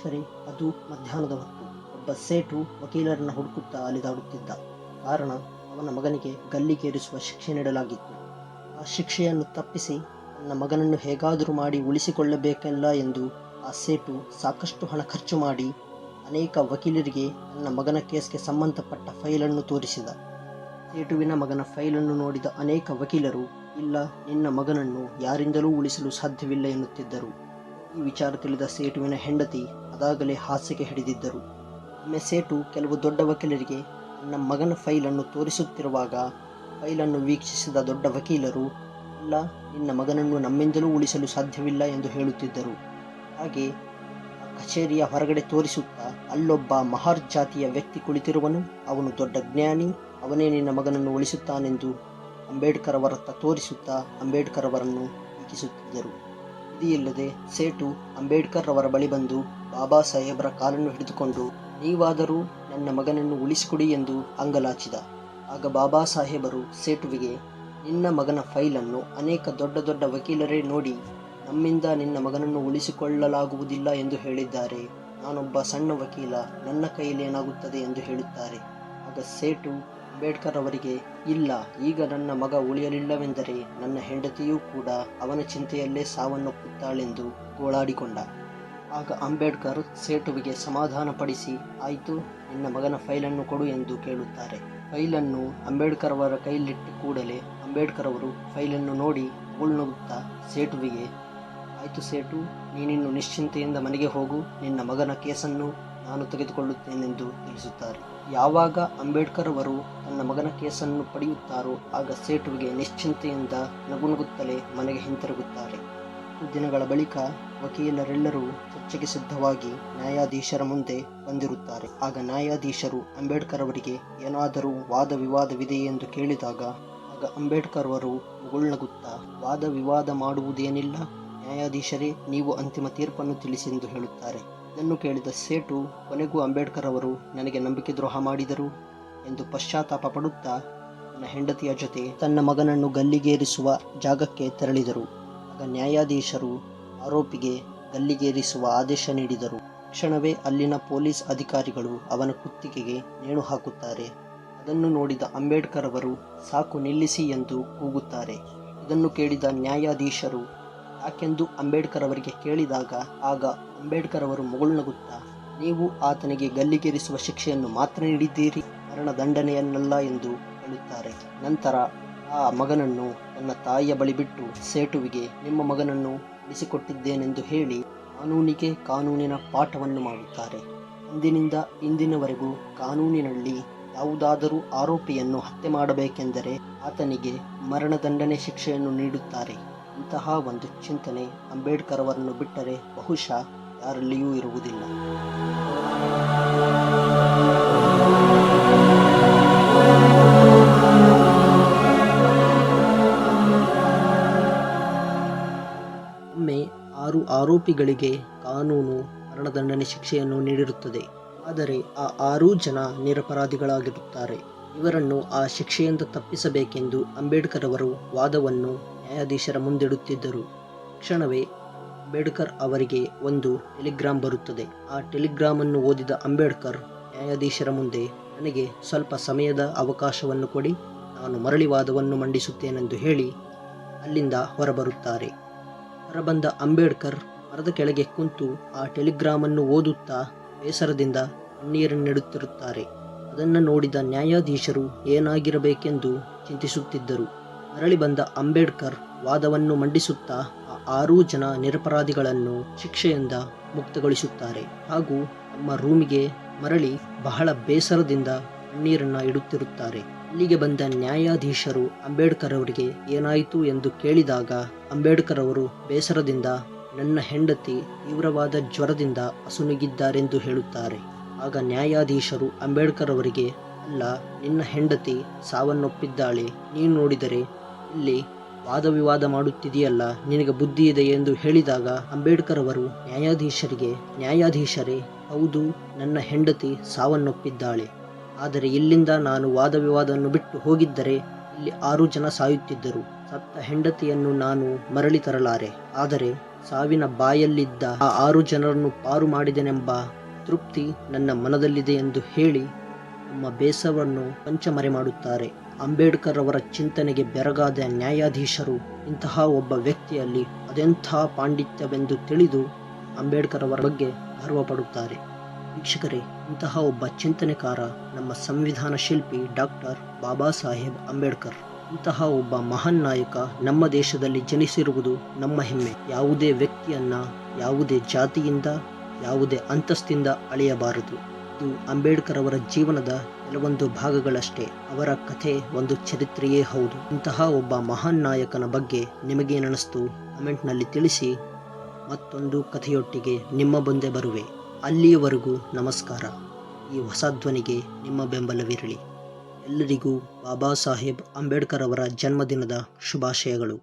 ಆದರೆ ಅದು ಮಧ್ಯಾಹ್ನದ ಹೊತ್ತು. ಒಬ್ಬ ಸೇಟು ವಕೀಲರನ್ನು ಹುಡುಕುತ್ತಾ ಅಲೆದಾಡುತ್ತಿದ್ದ. ಕಾರಣ, ಅವನ ಮಗನಿಗೆ ಗಲ್ಲಿಗೇರಿಸುವ ಶಿಕ್ಷೆ ನೀಡಲಾಗಿತ್ತು. ಆ ಶಿಕ್ಷೆಯನ್ನು ತಪ್ಪಿಸಿ ತನ್ನ ಮಗನನ್ನು ಹೇಗಾದರೂ ಮಾಡಿ ಉಳಿಸಿಕೊಳ್ಳಬೇಕಲ್ಲ ಎಂದು ಆ ಸೇಟು ಸಾಕಷ್ಟು ಹಣ ಖರ್ಚು ಮಾಡಿ ಅನೇಕ ವಕೀಲರಿಗೆ ತನ್ನ ಮಗನ ಕೇಸ್ಗೆ ಸಂಬಂಧಪಟ್ಟ ಫೈಲನ್ನು ತೋರಿಸಿದ. ಸೇಟುವಿನ ಮಗನ ಫೈಲನ್ನು ನೋಡಿದ ಅನೇಕ ವಕೀಲರು, ಇಲ್ಲ, ನಿನ್ನ ಮಗನನ್ನು ಯಾರಿಂದಲೂ ಉಳಿಸಲು ಸಾಧ್ಯವಿಲ್ಲ ಎನ್ನುತ್ತಿದ್ದರು. ಈ ವಿಚಾರ ತಿಳಿದ ಸೇಟುವಿನ ಹೆಂಡತಿ ಅದಾಗಲೇ ಹಾಸಿಗೆ ಹಿಡಿದಿದ್ದರು. ಒಮ್ಮೆ ಸೇಟು ಕೆಲವು ದೊಡ್ಡ ವಕೀಲರಿಗೆ ತನ್ನ ಮಗನ ಫೈಲನ್ನು ತೋರಿಸುತ್ತಿರುವಾಗ ಫೈಲನ್ನು ವೀಕ್ಷಿಸಿದ ದೊಡ್ಡ ವಕೀಲರು, ಇಲ್ಲ, ನಿನ್ನ ಮಗನನ್ನು ನಮ್ಮಿಂದಲೂ ಉಳಿಸಲು ಸಾಧ್ಯವಿಲ್ಲ ಎಂದು ಹೇಳುತ್ತಿದ್ದರು. ಹಾಗೆ ಆ ಕಚೇರಿಯ ಹೊರಗಡೆ ತೋರಿಸುತ್ತಾ, ಅಲ್ಲೊಬ್ಬ ಮಹಾರ್ ಜಾತಿಯ ವ್ಯಕ್ತಿ ಕುಳಿತಿರುವನು, ಅವನು ದೊಡ್ಡ ಜ್ಞಾನಿ, ಅವನೇ ನಿನ್ನ ಮಗನನ್ನು ಉಳಿಸುತ್ತಾನೆಂದು ಅಂಬೇಡ್ಕರ್ ಅವರತ್ತ ತೋರಿಸುತ್ತಾ ಅಂಬೇಡ್ಕರ್ ಅವರನ್ನು ಟೀಕಿಸುತ್ತಿದ್ದರು. ಇದಿಲ್ಲದೆ ಸೇಟು ಅಂಬೇಡ್ಕರ್ ಅವರ ಬಳಿ ಬಂದು ಬಾಬಾ ಸಾಹೇಬರ ಕಾಲನ್ನು ಹಿಡಿದುಕೊಂಡು, ನೀವಾದರೂ ನನ್ನ ಮಗನನ್ನು ಉಳಿಸಿಕೊಡಿ ಎಂದು ಅಂಗಲಾಚಿದ. ಆಗ ಬಾಬಾ ಸಾಹೇಬರು ಸೇಟುವಿಗೆ, ನಿನ್ನ ಮಗನ ಫೈಲನ್ನು ಅನೇಕ ದೊಡ್ಡ ದೊಡ್ಡ ವಕೀಲರೇ ನೋಡಿ ನಮ್ಮಿಂದ ನಿನ್ನ ಮಗನನ್ನು ಉಳಿಸಿಕೊಳ್ಳಲಾಗುವುದಿಲ್ಲ ಎಂದು ಹೇಳಿದ್ದಾರೆ. ನಾನೊಬ್ಬ ಸಣ್ಣ ವಕೀಲ, ನನ್ನ ಕೈಯಲ್ಲೇನಾಗುತ್ತದೆ ಎಂದು ಹೇಳುತ್ತಾರೆ. ಆಗ ಸೇಟು ಅಂಬೇಡ್ಕರ್ ಅವರಿಗೆ, ಇಲ್ಲ, ಈಗ ನನ್ನ ಮಗ ಉಳಿಯಲಿಲ್ಲವೆಂದರೆ ನನ್ನ ಹೆಂಡತಿಯೂ ಕೂಡ ಅವನ ಚಿಂತೆಯಲ್ಲೇ ಸಾವನ್ನಪ್ಪುತ್ತಾಳೆಂದು ಗೋಳಾಡಿಕೊಂಡ. ಆಗ ಅಂಬೇಡ್ಕರ್ ಸೇಟುವಿಗೆ ಸಮಾಧಾನಪಡಿಸಿ, ಆಯಿತು, ನಿನ್ನ ಮಗನ ಫೈಲನ್ನು ಕೊಡು ಎಂದು ಕೇಳುತ್ತಾರೆ. ಫೈಲನ್ನು ಅಂಬೇಡ್ಕರ್ ಅವರ ಕೈಲಿಟ್ಟ ಕೂಡಲೇ ಅಂಬೇಡ್ಕರ್ ಅವರು ಫೈಲನ್ನು ನೋಡಿ ಮುಗುಳ್ನಗುತ್ತಾ ಸೇಟುವಿಗೆ, ಆಯಿತು ಸೇಟು, ನೀನಿನ್ನು ನಿಶ್ಚಿಂತೆಯಿಂದ ಮನೆಗೆ ಹೋಗು, ನಿನ್ನ ಮಗನ ಕೇಸನ್ನು ನಾನು ತೆಗೆದುಕೊಳ್ಳುತ್ತೇನೆಂದು ತಿಳಿಸುತ್ತಾರೆ. ಯಾವಾಗ ಅಂಬೇಡ್ಕರ್ ಅವರು ತನ್ನ ಮಗನ ಕೇಸನ್ನು ಪಡೆಯುತ್ತಾರೋ ಆಗ ಸೇಟುವಿಗೆ ನಿಶ್ಚಿಂತೆಯಿಂದ ನಗುನಗುತ್ತಲೇ ಮನೆಗೆ ಹಿಂತಿರುಗುತ್ತಾರೆ. ದಿನಗಳ ಬಳಿಕ ವಕೀಲರೆಲ್ಲರೂ ಚರ್ಚೆಗೆ ಸಿದ್ಧವಾಗಿ ನ್ಯಾಯಾಧೀಶರ ಮುಂದೆ ಬಂದಿರುತ್ತಾರೆ. ಆಗ ನ್ಯಾಯಾಧೀಶರು ಅಂಬೇಡ್ಕರ್ ಅವರಿಗೆ ಏನಾದರೂ ವಾದ ವಿವಾದವಿದೆಯೇ ಎಂದು ಕೇಳಿದಾಗ ಆಗ ಅಂಬೇಡ್ಕರ್ ಅವರು ಮುಗುಳ್ನಗುತ್ತಾ, ವಾದ ವಿವಾದ ಮಾಡುವುದೇನಿಲ್ಲ ನ್ಯಾಯಾಧೀಶರೇ, ನೀವು ಅಂತಿಮ ತೀರ್ಪನ್ನು ತಿಳಿಸಿ ಎಂದು ಹೇಳುತ್ತಾರೆ. ಇದನ್ನು ಕೇಳಿದ ಸೇಟು ಕೊನೆಗೂ ಅಂಬೇಡ್ಕರ್ ಅವರು ನನಗೆ ನಂಬಿಕೆ ದ್ರೋಹ ಮಾಡಿದರು ಎಂದು ಪಶ್ಚಾತ್ತಾಪ ಪಡುತ್ತಾ ತನ್ನ ಹೆಂಡತಿಯ ಜೊತೆ ತನ್ನ ಮಗನನ್ನು ಗಲ್ಲಿಗೇರಿಸುವ ಜಾಗಕ್ಕೆ ತೆರಳಿದರು. ಆಗ ನ್ಯಾಯಾಧೀಶರು ಆರೋಪಿಗೆ ಗಲ್ಲಿಗೇರಿಸುವ ಆದೇಶ ನೀಡಿದರು. ತಕ್ಷಣವೇ ಅಲ್ಲಿನ ಪೊಲೀಸ್ ಅಧಿಕಾರಿಗಳು ಅವನ ಕುತ್ತಿಗೆಗೆ ನೇಣು ಹಾಕುತ್ತಾರೆ. ಅದನ್ನು ನೋಡಿದ ಅಂಬೇಡ್ಕರ್ ಅವರು ಸಾಕು ನಿಲ್ಲಿಸಿ ಎಂದು ಕೂಗುತ್ತಾರೆ. ಇದನ್ನು ಕೇಳಿದ ನ್ಯಾಯಾಧೀಶರು ಯಾಕೆಂದು ಅಂಬೇಡ್ಕರ್ ಅವರಿಗೆ ಕೇಳಿದಾಗ ಆಗ ಅಂಬೇಡ್ಕರ್ ಅವರು ಮುಗುಳ್ನಗುತ್ತಾ, ನೀವು ಆತನಿಗೆ ಗಲ್ಲಿಗೇರಿಸುವ ಶಿಕ್ಷೆಯನ್ನು ಮಾತ್ರ ನೀಡಿದ್ದೀರಿ, ಮರಣದಂಡನೆಯನ್ನಲ್ಲ ಎಂದು ಹೇಳುತ್ತಾರೆ. ನಂತರ ಆ ಮಗನನ್ನು ತನ್ನ ತಾಯಿಯ ಬಳಿ ಬಿಟ್ಟು ಸೇಟುವಿಗೆ ನಿಮ್ಮ ಮಗನನ್ನು ಉಳಿಸಿಕೊಟ್ಟಿದ್ದೇನೆಂದು ಹೇಳಿ ಕಾನೂನಿಗೆ ಕಾನೂನಿನ ಪಾಠವನ್ನು ಮಾಡುತ್ತಾರೆ. ಅಂದಿನಿಂದ ಇಂದಿನವರೆಗೂ ಕಾನೂನಿನಲ್ಲಿ ಯಾವುದಾದರೂ ಆರೋಪಿಯನ್ನು ಹತ್ಯೆ ಮಾಡಬೇಕೆಂದರೆ ಆತನಿಗೆ ಮರಣದಂಡನೆ ಶಿಕ್ಷೆಯನ್ನು ನೀಡುತ್ತಾರೆ. ಇಂತಹ ಒಂದು ಚಿಂತನೆ ಅಂಬೇಡ್ಕರ್ ಅವರನ್ನು ಬಿಟ್ಟರೆ ಬಹುಶಃ ಯಾರಲ್ಲಿಯೂ ಇರುವುದಿಲ್ಲ. ಒಮ್ಮೆ 6 ಆರೋಪಿಗಳಿಗೆ ಕಾನೂನು ಮರಣದಂಡನೆ ಶಿಕ್ಷೆಯನ್ನು ನೀಡಿರುತ್ತದೆ. ಆದರೆ ಆ 6 ಜನ ನಿರಪರಾಧಿಗಳಾಗಿರುತ್ತಾರೆ. ಇವರನ್ನು ಆ ಶಿಕ್ಷೆಯಿಂದ ತಪ್ಪಿಸಬೇಕೆಂದು ಅಂಬೇಡ್ಕರ್ ಅವರು ವಾದವನ್ನು ನ್ಯಾಯಾಧೀಶರ ಮುಂದಿಡುತ್ತಿದ್ದರು. ಕ್ಷಣವೇ ಅಂಬೇಡ್ಕರ್ ಅವರಿಗೆ ಒಂದು ಟೆಲಿಗ್ರಾಮ್ ಬರುತ್ತದೆ. ಆ ಟೆಲಿಗ್ರಾಮನ್ನು ಓದಿದ ಅಂಬೇಡ್ಕರ್ ನ್ಯಾಯಾಧೀಶರ ಮುಂದೆ, ನನಗೆ ಸ್ವಲ್ಪ ಸಮಯದ ಅವಕಾಶವನ್ನು ಕೊಡಿ, ನಾನು ಮರಳಿ ವಾದವನ್ನು ಮಂಡಿಸುತ್ತೇನೆಂದು ಹೇಳಿ ಅಲ್ಲಿಂದ ಹೊರಬರುತ್ತಾರೆ. ಹೊರಬಂದ ಅಂಬೇಡ್ಕರ್ ಮರದ ಕೆಳಗೆ ಕುಂತು ಆ ಟೆಲಿಗ್ರಾಮನ್ನು ಓದುತ್ತಾ ಬೇಸರದಿಂದ ಕಣ್ಣೀರನ್ನಿಡುತ್ತಿರುತ್ತಾರೆ. ಅದನ್ನು ನೋಡಿದ ನ್ಯಾಯಾಧೀಶರು ಏನಾಗಿರಬೇಕೆಂದು ಚಿಂತಿಸುತ್ತಿದ್ದರು. ಮರಳಿ ಬಂದ ಅಂಬೇಡ್ಕರ್ ವಾದವನ್ನು ಮಂಡಿಸುತ್ತಾ ಆ 6 ಜನ ನಿರಪರಾಧಿಗಳನ್ನು ಶಿಕ್ಷೆಯಿಂದ ಮುಕ್ತಗೊಳಿಸುತ್ತಾರೆ ಹಾಗೂ ತಮ್ಮ ರೂಮಿಗೆ ಮರಳಿ ಬಹಳ ಬೇಸರದಿಂದ ಕಣ್ಣೀರನ್ನು ಇಡುತ್ತಿರುತ್ತಾರೆ. ಇಲ್ಲಿಗೆ ಬಂದ ನ್ಯಾಯಾಧೀಶರು ಅಂಬೇಡ್ಕರ್ ಅವರಿಗೆ ಏನಾಯಿತು ಎಂದು ಕೇಳಿದಾಗ ಅಂಬೇಡ್ಕರ್ ಅವರು ಬೇಸರದಿಂದ, ನನ್ನ ಹೆಂಡತಿ ತೀವ್ರವಾದ ಜ್ವರದಿಂದ ಅಸುನೀಗಿದ್ದಾರೆಂದು ಹೇಳುತ್ತಾರೆ. ಆಗ ನ್ಯಾಯಾಧೀಶರು ಅಂಬೇಡ್ಕರ್ ಅವರಿಗೆ, ಅಲ್ಲ, ನಿನ್ನ ಹೆಂಡತಿ ಸಾವನ್ನಪ್ಪಿದ್ದಾಳೆ, ನೀನು ನೋಡಿದರೆ ಇಲ್ಲಿ ವಾದ ವಿವಾದ ಮಾಡುತ್ತಿದೆಯಲ್ಲ, ನಿನಗೆ ಬುದ್ಧಿ ಇದೆ ಎಂದು ಹೇಳಿದಾಗ ಅಂಬೇಡ್ಕರ್ ಅವರು ನ್ಯಾಯಾಧೀಶರೇ, ಹೌದು, ನನ್ನ ಹೆಂಡತಿ ಸಾವನ್ನಪ್ಪಿದ್ದಾಳೆ, ಆದರೆ ಇಲ್ಲಿಂದ ನಾನು ವಾದ ವಿವಾದವನ್ನು ಬಿಟ್ಟು ಹೋಗಿದ್ದರೆ ಇಲ್ಲಿ 6 ಜನ ಸಾಯುತ್ತಿದ್ದರು. ಸತ್ತ ಹೆಂಡತಿಯನ್ನು ನಾನು ಮರಳಿ ತರಲಾರೆ, ಆದರೆ ಸಾವಿನ ಬಾಯಲ್ಲಿದ್ದ ಆ 6 ಜನರನ್ನು ಪಾರು ಮಾಡಿದೆನೆಂಬ ತೃಪ್ತಿ ನನ್ನ ಮನದಲ್ಲಿದೆ ಎಂದು ಹೇಳಿ ತಮ್ಮ ಬೇಸರವನ್ನು ಕೊಂಚ ಮಾಡುತ್ತಾರೆ. ಅಂಬೇಡ್ಕರ್ ಅವರ ಚಿಂತನೆಗೆ ಬೆರಗಾದ ನ್ಯಾಯಾಧೀಶರು ಇಂತಹ ಒಬ್ಬ ವ್ಯಕ್ತಿಯಲ್ಲಿ ಅದೆಂಥ ಪಾಂಡಿತ್ಯವೆಂದು ತಿಳಿದು ಅಂಬೇಡ್ಕರ್ ಅವರ ಬಗ್ಗೆ ಗರ್ವಪಡುತ್ತಾರೆ. ವೀಕ್ಷಕರೇ, ಇಂತಹ ಒಬ್ಬ ಚಿಂತನೆಕಾರ ನಮ್ಮ ಸಂವಿಧಾನ ಶಿಲ್ಪಿ ಡಾಕ್ಟರ್ ಬಾಬಾ ಸಾಹೇಬ್ ಅಂಬೇಡ್ಕರ್. ಇಂತಹ ಒಬ್ಬ ಮಹಾನ್ ನಾಯಕ ನಮ್ಮ ದೇಶದಲ್ಲಿ ಜನಿಸಿರುವುದು ನಮ್ಮ ಹೆಮ್ಮೆ. ಯಾವುದೇ ವ್ಯಕ್ತಿಯನ್ನ ಯಾವುದೇ ಜಾತಿಯಿಂದ ಯಾವುದೇ ಅಂತಸ್ತಿಂದ ಅಳೆಯಬಾರದು. ಇದು ಅಂಬೇಡ್ಕರ್ ಅವರ ಜೀವನದ ಕೆಲವೊಂದು ಭಾಗಗಳಷ್ಟೇ. ಅವರ ಕಥೆ ಒಂದು ಚರಿತ್ರೆಯೇ ಹೌದು. ಇಂತಹ ಒಬ್ಬ ಮಹಾನ್ ನಾಯಕನ ಬಗ್ಗೆ ನಿಮಗೇನನಿಸ್ತು ಕಮೆಂಟ್ನಲ್ಲಿ ತಿಳಿಸಿ. ಮತ್ತೊಂದು ಕಥೆಯೊಟ್ಟಿಗೆ ನಿಮ್ಮ ಮುಂದೆ ಬರುವೆ. ಅಲ್ಲಿಯವರೆಗೂ ನಮಸ್ಕಾರ. ಈ ಹೊಸ ಧ್ವನಿಗೆ ನಿಮ್ಮ ಬೆಂಬಲವಿರಲಿ. ಎಲ್ಲರಿಗೂ ಬಾಬಾ ಸಾಹೇಬ್ ಅಂಬೇಡ್ಕರ್ ಅವರ ಜನ್ಮದಿನದ ಶುಭಾಶಯಗಳು.